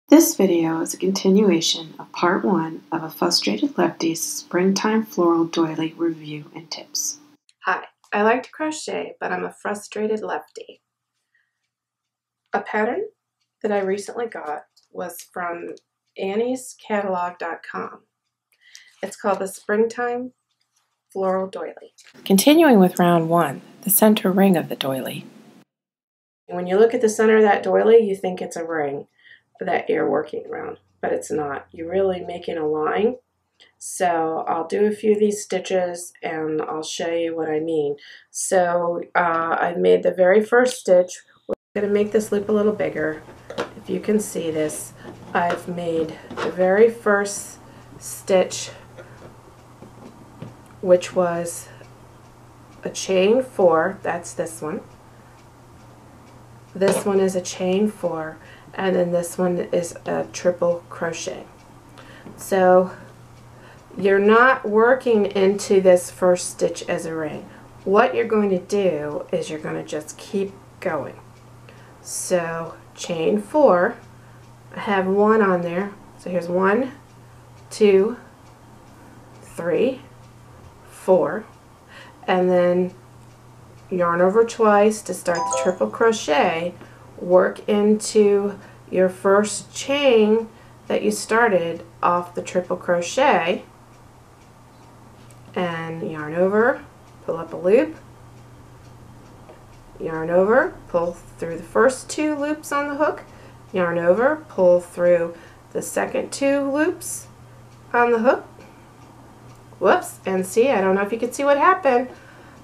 This video is a continuation of part 1 of a Frustrated Lefty's Springtime Floral Doily review and tips. Hi, I like to crochet, but I'm a frustrated lefty. A pattern that I recently got was from anniescatalog.com. It's called the Springtime Floral Doily. Continuing with round 1, the center ring of the doily. When you look at the center of that doily, you think it's a ring that you're working around, but it's not. You're really making a line. So I'll do a few of these stitches and I'll show you what I mean. So I've made the very first stitch. We're going to make this loop a little bigger. If you can see this, I've made the very first stitch, which was a chain 4. That's this one. This one is a chain 4, and then this one is a triple crochet. So you're not working into this first stitch as a ring. What you're going to do is you're going to just keep going. So chain 4, I have 1 on there. So here's 1, 2, 3, 4, and then yarn over twice to start the triple crochet. Work into your first chain that you started off the triple crochet, and yarn over, pull up a loop, yarn over, pull through the first 2 loops on the hook, yarn over, pull through the second 2 loops on the hook. Whoops, and see, I don't know if you can see what happened.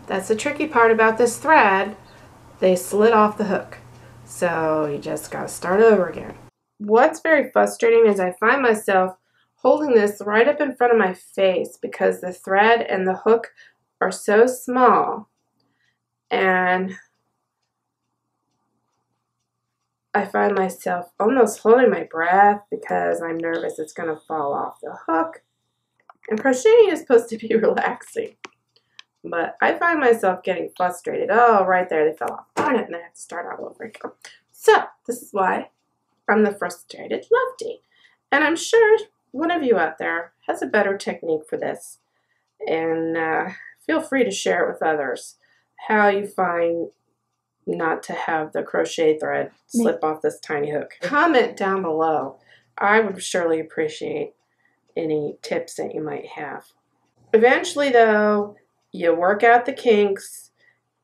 That's the tricky part about this thread. They slid off the hook. So you just got to start over again. What's very frustrating is I find myself holding this right up in front of my face because the thread and the hook are so small, and I find myself almost holding my breath because I'm nervous it's going to fall off the hook. And crocheting is supposed to be relaxing, but I find myself getting frustrated. Oh, right there, they fell off. Darn it, and I have to start all over again. So this is why I'm the Frustrated Lefty, and I'm sure one of you out there has a better technique for this, and feel free to share it with others how you find not to have the crochet thread slip off this tiny hook. Comment down below. I would surely appreciate any tips that you might have. Eventually though, you work out the kinks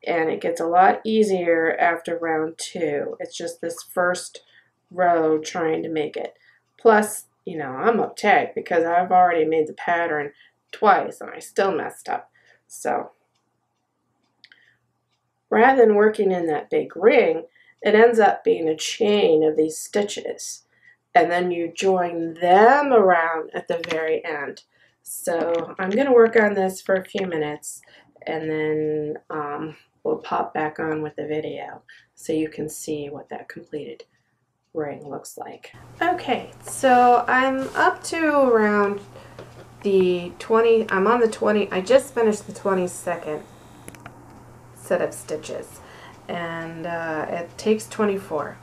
and it gets a lot easier after round 2. It's just this first row trying to make it. Plus, you know, I'm uptight because I've already made the pattern twice and I still messed up. So rather than working in that big ring, it ends up being a chain of these stitches, and then you join them around at the very end. So I'm going to work on this for a few minutes, and then we'll pop back on with the video so you can see what that completed ring looks like. Okay, so I'm up to around the 20, I'm on the 20, I just finished the 22nd set of stitches, and it takes 24.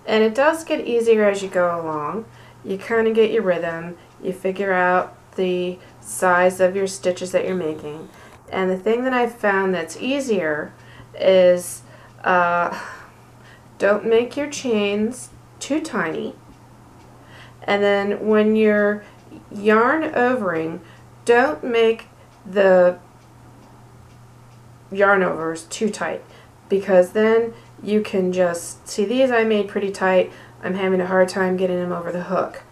And it does get easier as you go along. You kind of get your rhythm, you figure out the size of your stitches that you're making. And the thing that I've found that's easier is don't make your chains too tiny. And then when you're yarn overing, don't make the yarn overs too tight, because then you can just see these I made pretty tight. I'm having a hard time getting them over the hook.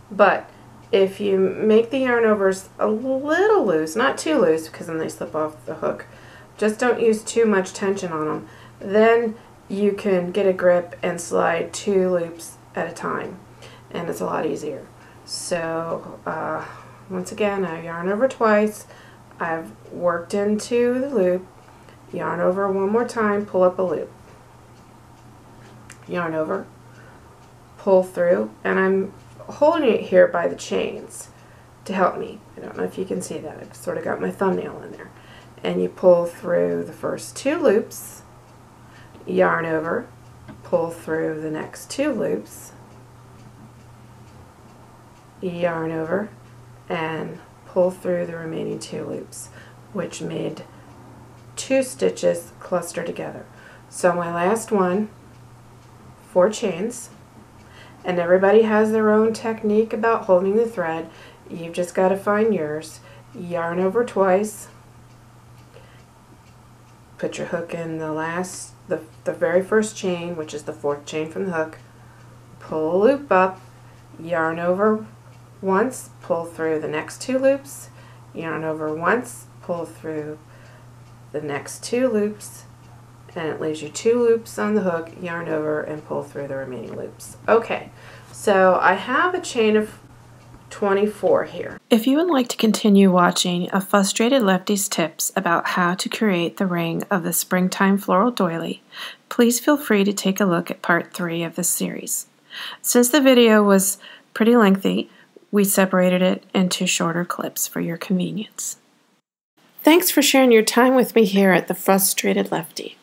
But if you make the yarn overs a little loose, not too loose because then they slip off the hook, just don't use too much tension on them, then you can get a grip and slide 2 loops at a time, and it's a lot easier. So once again, I yarn over twice, I've worked into the loop, yarn over one more time, pull up a loop, yarn over, pull through, and I'm holding it here by the chains to help me. I don't know if you can see that. I've sort of got my thumbnail in there. And you pull through the first 2 loops, yarn over, pull through the next 2 loops, yarn over, and pull through the remaining 2 loops, which made 2 stitches cluster together. So my last one, 4 chains, and everybody has their own technique about holding the thread. You've just got to find yours. Yarn over twice, put your hook in the very first chain, which is the 4th chain from the hook, pull a loop up, yarn over once, pull through the next 2 loops, yarn over once, pull through the next 2 loops, and it leaves you 2 loops on the hook, yarn over, and pull through the remaining loops. Okay, so I have a chain of 24 here. If you would like to continue watching a Frustrated Lefty's tips about how to create the ring of the Springtime Floral Doily, please feel free to take a look at part 3 of this series. Since the video was pretty lengthy, we separated it into shorter clips for your convenience. Thanks for sharing your time with me here at the Frustrated Lefty.